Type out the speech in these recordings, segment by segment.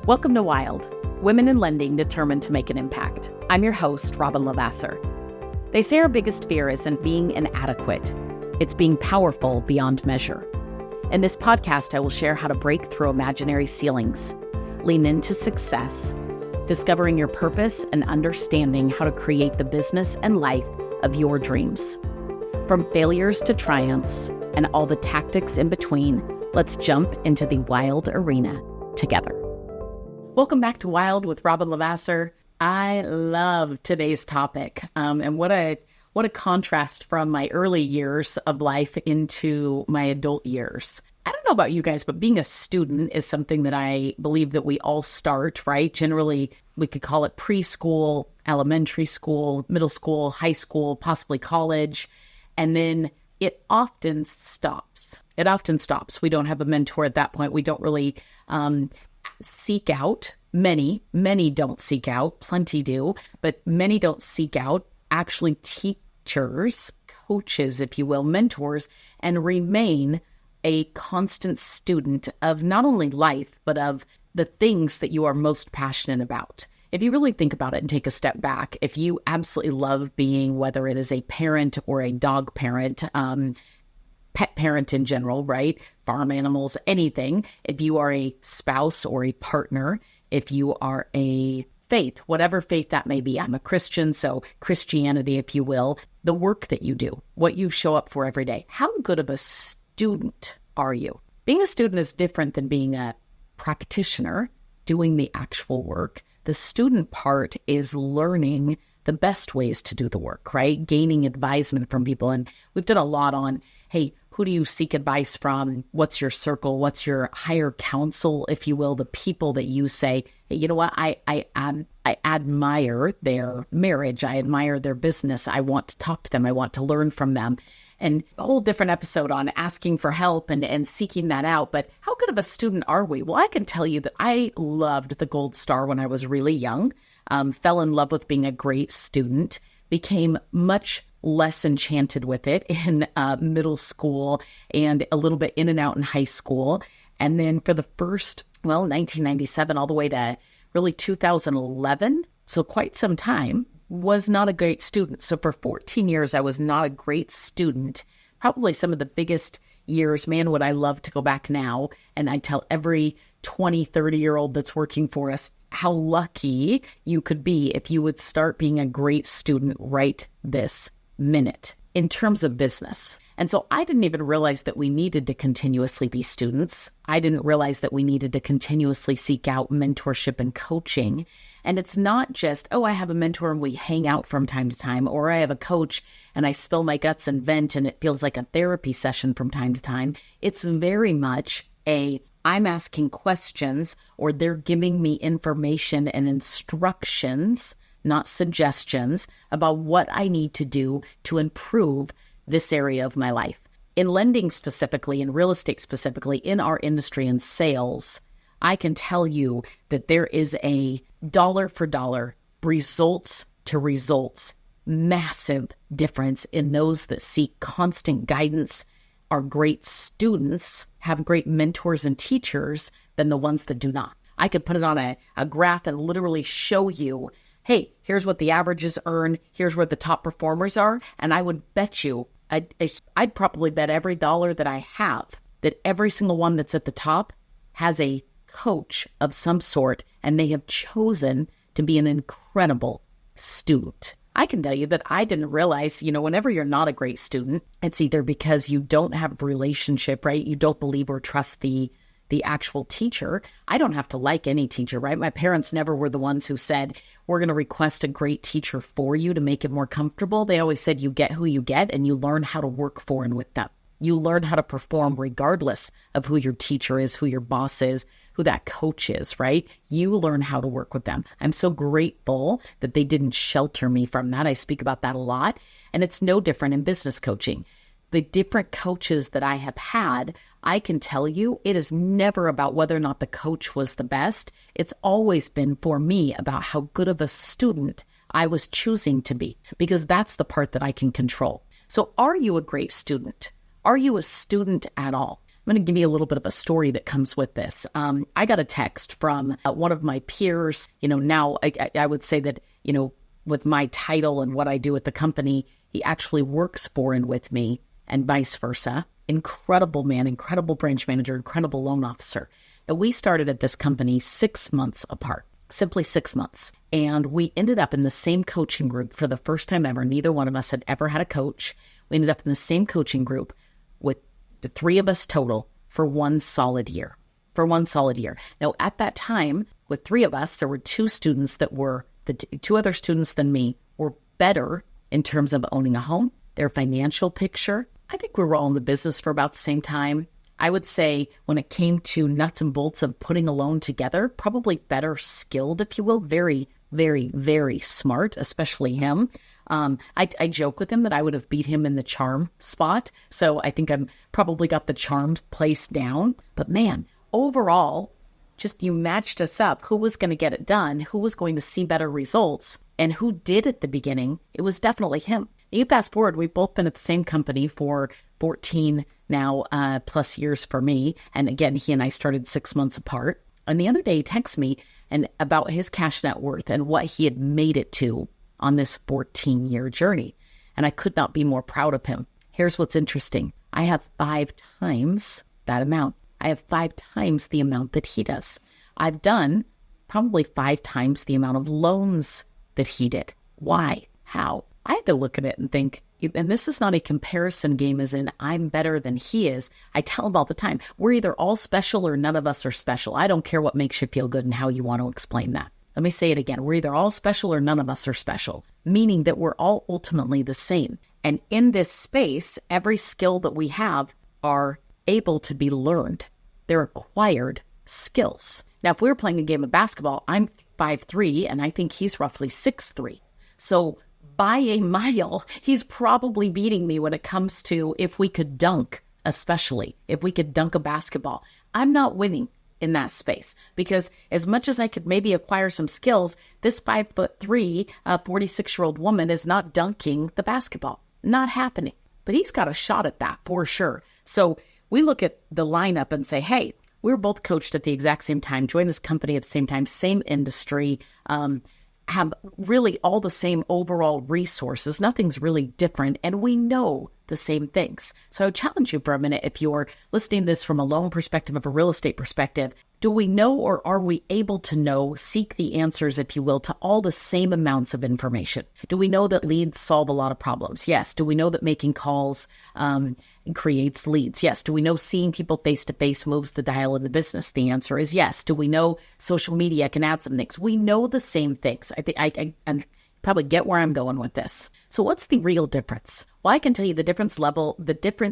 Welcome to Wild, Women in Lending Determined to Make an Impact. I'm your host, Robyn LaVassaur. They say our biggest fear isn't being inadequate. It's being powerful beyond measure. In this podcast, I will share how to break through imaginary ceilings, lean into success, discovering your purpose, and understanding how to create the business and life of your dreams. From failures to triumphs and all the tactics in between, let's jump into the wild arena together. Welcome back to Wild with Robyn LaVassaur. I love today's topic, and what a contrast from my early years of life into my adult years. I don't know about you guys, but being a student is something that I believe that we all start, right? Generally, we could call it preschool, elementary school, middle school, high school, possibly college, and then it often stops. We don't have a mentor at that point. We don't really seek out. Many don't seek out. Plenty do, but many don't seek out actually teachers, coaches, if you will, mentors, and remain a constant student of not only life, but of the things that you are most passionate about. If you really think about it and take a step back, if you absolutely love being, whether it is a parent or a dog parent, pet parent in general, right? Farm animals, anything. If you are a spouse or a partner, if you are a faith, whatever faith that may be. I'm a Christian, so Christianity, if you will, the work that you do, what you show up for every day. How good of a student are you? Being a student is different than being a practitioner doing the actual work. The student part is learning the best ways to do the work, right? Gaining advisement from people. And we've done a lot on, hey, who do you seek advice from? What's your circle? What's your higher counsel, if you will, the people that you say, hey, you know what, I admire their marriage. I admire their business. I want to talk to them. I want to learn from them. And a whole different episode on asking for help and seeking that out. But how good of a student are we? Well, I can tell you that I loved the Gold Star when I was really young, fell in love with being a great student, became much less enchanted with it in middle school and a little bit in and out in high school. And then for the first, 1997 all the way to really 2011, so quite some time, was not a great student. So for 14 years, I was not a great student. Probably some of the biggest years, man, would I love to go back now. And I tell every 20, 30-year-old that's working for us how lucky you could be if you would start being a great student right this minute in terms of business. And so I didn't even realize that we needed to continuously be students. I didn't realize that we needed to continuously seek out mentorship and coaching. And it's not just, I have a mentor and we hang out from time to time, or I have a coach and I spill my guts and vent and it feels like a therapy session from time to time. It's very much I'm asking questions or they're giving me information and instructions, not suggestions, about what I need to do to improve this area of my life. In lending specifically, in real estate specifically, in our industry and sales, I can tell you that there is a dollar for dollar, results to results, massive difference in those that seek constant guidance, are great students, have great mentors and teachers, than the ones that do not. I could put it on a graph and literally show you, hey, here's what the averages earn, here's where the top performers are, and I would bet you, I'd probably bet every dollar that I have that every single one that's at the top has a coach of some sort, and they have chosen to be an incredible student. I can tell you that I didn't realize, whenever you're not a great student, it's either because you don't have a relationship, right? You don't believe or trust the actual teacher. I don't have to like any teacher, right? My parents never were the ones who said, we're going to request a great teacher for you to make it more comfortable. They always said you get who you get and you learn how to work for and with them. You learn how to perform regardless of who your teacher is, who your boss is, who that coach is, right? You learn how to work with them. I'm so grateful that they didn't shelter me from that. I speak about that a lot. And it's no different in business coaching. The different coaches that I have had, I can tell you, it is never about whether or not the coach was the best. It's always been for me about how good of a student I was choosing to be, because that's the part that I can control. So are you a great student? Are you a student at all? I'm going to give you a little bit of a story that comes with this. I got a text from one of my peers. Now I would say that, with my title and what I do at the company, he actually works for and with me and vice versa. Incredible man, incredible branch manager, incredible loan officer. Now, we started at this company 6 months apart, simply 6 months. And we ended up in the same coaching group for the first time ever. Neither one of us had ever had a coach. We ended up in the same coaching group with the 3 of us total for 1 solid year. Now, at that time, with 3 of us, there were 2 students that were, the 2 other students than me were better in terms of owning a home, their financial picture. I think we were all in the business for about the same time. I would say when it came to nuts and bolts of putting a loan together, probably better skilled, if you will, very, very, very smart, especially him. I joke with him that I would have beat him in the charm spot. So I think I'm probably got the charmed place down. But man, overall, just you matched us up. Who was going to get it done? Who was going to see better results? And who did at the beginning? It was definitely him. You fast forward, we've both been at the same company for 14 now plus years for me. And again, he and I started 6 months apart. And the other day he texted me and about his cash net worth and what he had made it to on this 14-year journey. And I could not be more proud of him. Here's what's interesting. I have 5 times that amount. I have 5 times the amount that he does. I've done probably 5 times the amount of loans that he did. Why? How? I had to look at it and think, and this is not a comparison game as in I'm better than he is. I tell him all the time, we're either all special or none of us are special. I don't care what makes you feel good and how you want to explain that. Let me say it again. We're either all special or none of us are special, meaning that we're all ultimately the same. And in this space, every skill that we have are able to be learned. They're acquired skills. Now, if we were playing a game of basketball, I'm 5'3", and I think he's roughly 6'3". So by a mile, he's probably beating me when it comes to if we could dunk, especially if we could dunk a basketball. I'm not winning in that space because as much as I could maybe acquire some skills, this 5'3", 46-year-old woman is not dunking the basketball. Not happening. But he's got a shot at that for sure. So we look at the lineup and say, hey, we were both coached at the exact same time, joined this company at the same time, same industry, have really all the same overall resources. Nothing's really different. And we know the same things. So I would challenge you for a minute, if you're listening to this from a loan perspective, of a real estate perspective, do we know or are we able to know, seek the answers, if you will, to all the same amounts of information? Do we know that leads solve a lot of problems? Yes. Do we know that making calls creates leads? Yes. Do we know seeing people face-to-face moves the dial in the business? The answer is yes. Do we know social media can add some things? We know the same things. I think I probably get where I'm going with this. So what's the real difference? Well, I can tell you the difference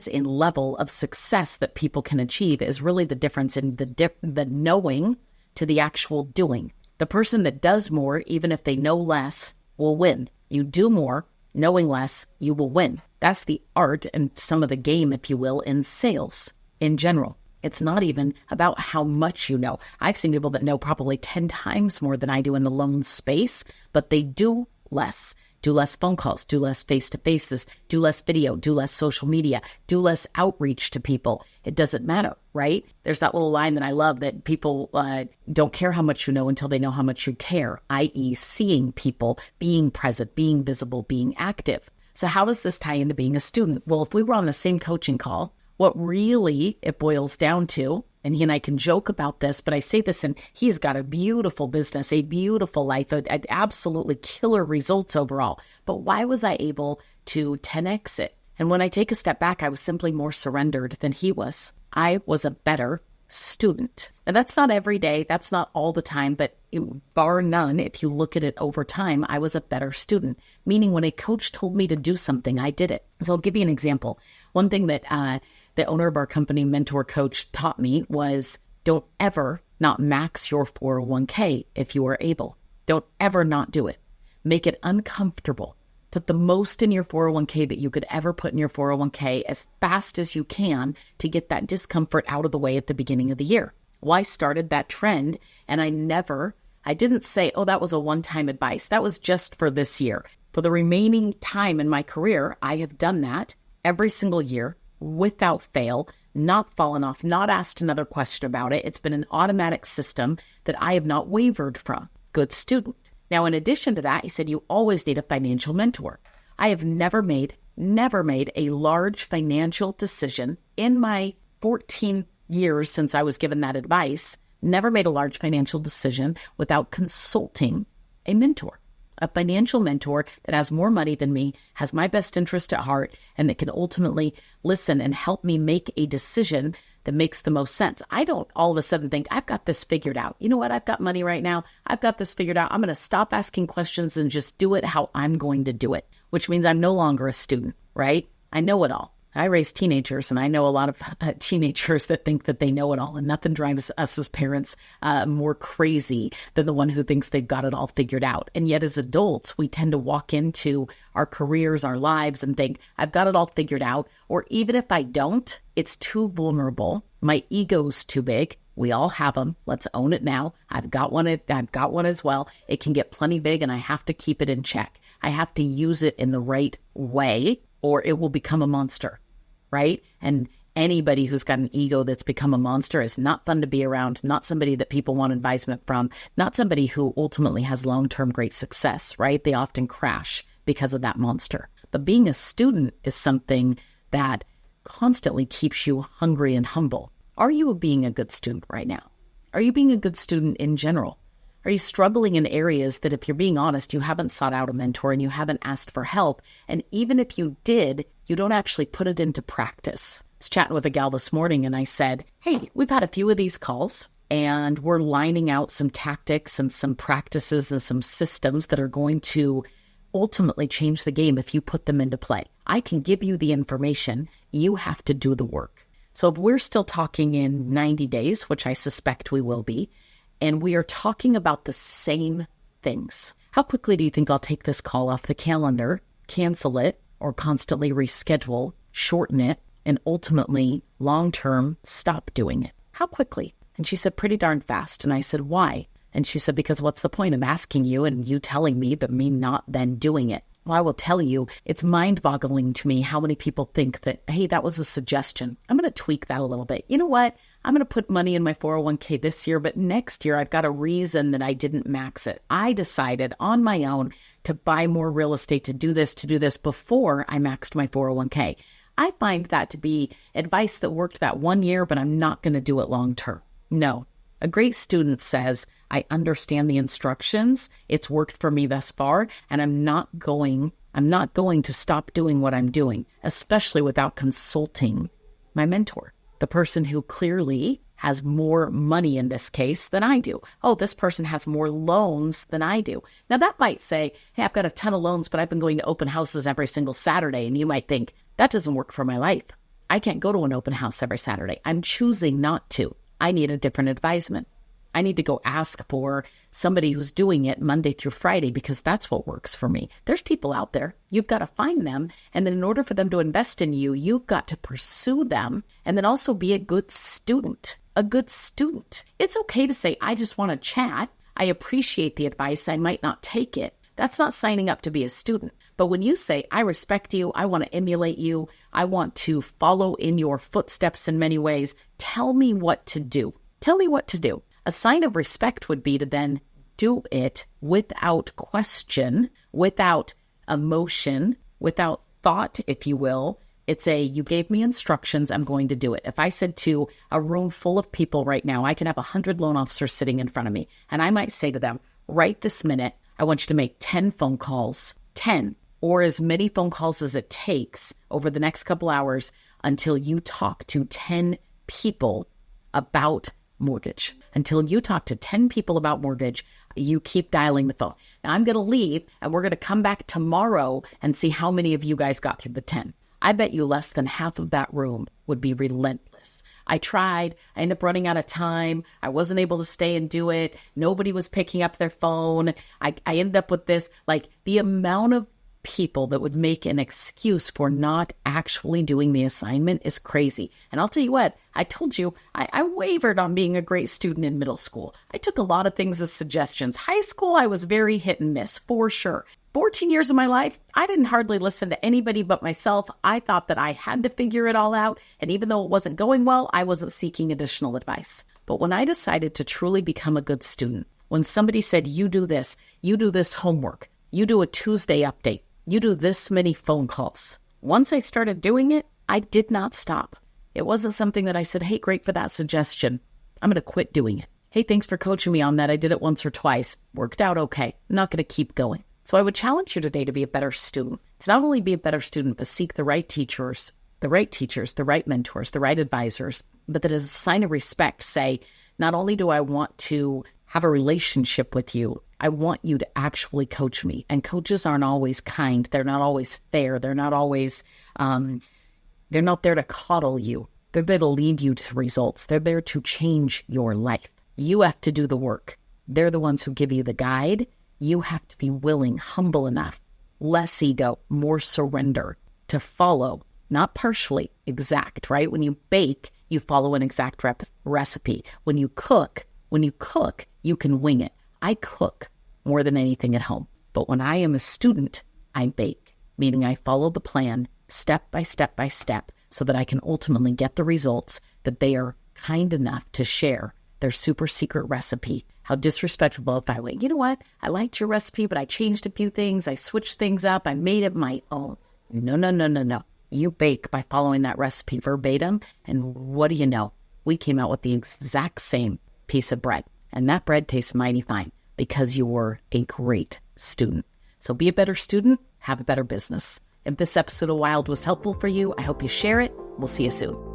in level of success that people can achieve is really the difference in the knowing to the actual doing. The person that does more, even if they know less, will win. You do more, knowing less, you will win. That's the art and some of the game, if you will, in sales in general. It's not even about how much you know. I've seen people that know probably 10 times more than I do in the loan space, but they do less. Do less phone calls, do less face-to-faces, do less video, do less social media, do less outreach to people. It doesn't matter, right? There's that little line that I love that people don't care how much you know until they know how much you care, i.e. seeing people, being present, being visible, being active. So how does this tie into being a student? Well, if we were on the same coaching call, what really it boils down to, and he and I can joke about this, but I say this, and he's got a beautiful business, a beautiful life, absolutely killer results overall. But why was I able to 10x it? And when I take a step back, I was simply more surrendered than he was. I was a better student. And that's not every day, that's not all the time, but bar none, if you look at it over time, I was a better student. Meaning when a coach told me to do something, I did it. So I'll give you an example. One thing that the owner of our company, mentor coach, taught me was don't ever not max your 401k if you are able. Don't ever not do it. Make it uncomfortable. Put the most in your 401k that you could ever put in your 401k as fast as you can to get that discomfort out of the way at the beginning of the year. Well, I started that trend and I didn't say, oh, that was a one-time advice. That was just for this year. For the remaining time in my career, I have done that every single year without fail, not fallen off, not asked another question about it. It's been an automatic system that I have not wavered from. Good student. Now, in addition to that, he said, you always need a financial mentor. I have never made a large financial decision in my 14 years since I was given that advice, never made a large financial decision without consulting a mentor, a financial mentor that has more money than me, has my best interest at heart, and that can ultimately listen and help me make a decision that makes the most sense. I don't all of a sudden think, I've got this figured out. You know what? I've got money right now. I've got this figured out. I'm going to stop asking questions and just do it how I'm going to do it, which means I'm no longer a student, right? I know it all. I raise teenagers, and I know a lot of teenagers that think that they know it all, and nothing drives us as parents more crazy than the one who thinks they've got it all figured out. And yet as adults, we tend to walk into our careers, our lives, and think, I've got it all figured out. Or even if I don't, it's too vulnerable. My ego's too big. We all have them. Let's own it now. I've got one as well. It can get plenty big, and I have to keep it in check. I have to use it in the right way, or it will become a monster, right? And anybody who's got an ego that's become a monster is not fun to be around, not somebody that people want advisement from, not somebody who ultimately has long-term great success, right? They often crash because of that monster. But being a student is something that constantly keeps you hungry and humble. Are you being a good student right now? Are you being a good student in general? Are you struggling in areas that, if you're being honest, you haven't sought out a mentor and you haven't asked for help? And even if you did, you don't actually put it into practice. I was chatting with a gal this morning and I said, hey, we've had a few of these calls and we're lining out some tactics and some practices and some systems that are going to ultimately change the game if you put them into play. I can give you the information. You have to do the work. So if we're still talking in 90 days, which I suspect we will be, and we are talking about the same things, how quickly do you think I'll take this call off the calendar, cancel it, or constantly reschedule, shorten it, and ultimately, long-term, stop doing it? How quickly? And she said, pretty darn fast. And I said, why? And she said, because what's the point of asking you and you telling me, but me not then doing it? Well, I will tell you, it's mind-boggling to me how many people think that, hey, that was a suggestion. I'm going to tweak that a little bit. You know what? I'm going to put money in my 401k this year, but next year I've got a reason that I didn't max it. I decided on my own to buy more real estate, to do this before I maxed my 401k. I find that to be advice that worked that 1 year, but I'm not going to do it long term. No. A great student says, I understand the instructions. It's worked for me thus far, and I'm not going to stop doing what I'm doing, especially without consulting my mentor, the person who clearly has more money in this case than I do. Oh, this person has more loans than I do. Now that might say, hey, I've got a ton of loans, but I've been going to open houses every single Saturday. And you might think, that doesn't work for my life. I can't go to an open house every Saturday. I'm choosing not to. I need a different advisement. I need to go ask for somebody who's doing it Monday through Friday because that's what works for me. There's people out there. You've got to find them. And then in order for them to invest in you, you've got to pursue them and then also be a good student. A good student. It's okay to say, I just want to chat. I appreciate the advice. I might not take it. That's not signing up to be a student. But when you say, I respect you, I want to emulate you, I want to follow in your footsteps in many ways, tell me what to do. Tell me what to do. A sign of respect would be to then do it without question, without emotion, without thought, if you will. It's you gave me instructions, I'm going to do it. If I said to a room full of people right now, I can have 100 loan officers sitting in front of me, and I might say to them, right this minute, I want you to make 10 phone calls, 10, or as many phone calls as it takes over the next couple hours until you talk to 10 people about mortgage. Until you talk to 10 people about mortgage, you keep dialing the phone. Now I'm going to leave and we're going to come back tomorrow and see how many of you guys got through the 10. I bet you less than half of that room would be relentless. I tried. I ended up running out of time. I wasn't able to stay and do it. Nobody was picking up their phone. I ended up with this, like the amount of people that would make an excuse for not actually doing the assignment is crazy. And I'll tell you what, I told you, I wavered on being a great student in middle school. I took a lot of things as suggestions. High school, I was very hit and miss, for sure. 14 years of my life, I didn't hardly listen to anybody but myself. I thought that I had to figure it all out. And even though it wasn't going well, I wasn't seeking additional advice. But when I decided to truly become a good student, when somebody said, you do this homework, you do a Tuesday update, you do this many phone calls. Once I started doing it, I did not stop. It wasn't something that I said, hey, great for that suggestion. I'm going to quit doing it. Hey, thanks for coaching me on that. I did it once or twice. Worked out okay. I'm not going to keep going. So I would challenge you today to be a better student. To not only be a better student, but seek the right teachers, the right mentors, the right advisors, but that as a sign of respect, say, not only do I want to have a relationship with you, I want you to actually coach me. And coaches aren't always kind. They're not always fair. They're not always, they're not there to coddle you. They're there to lead you to results. They're there to change your life. You have to do the work. They're the ones who give you the guide. You have to be willing, humble enough, less ego, more surrender to follow, not partially, exact, right? When you bake, you follow an exact recipe. When you cook, you can wing it. I cook more than anything at home. But when I am a student, I bake, meaning I follow the plan step by step by step so that I can ultimately get the results that they are kind enough to share their super secret recipe. How disrespectful if I went, you know what? I liked your recipe, but I changed a few things. I switched things up. I made it my own. No. You bake by following that recipe verbatim. And what do you know? We came out with the exact same piece of bread. And that bread tastes mighty fine because you were a great student. So be a better student, have a better business. If this episode of Wild was helpful for you, I hope you share it. We'll see you soon.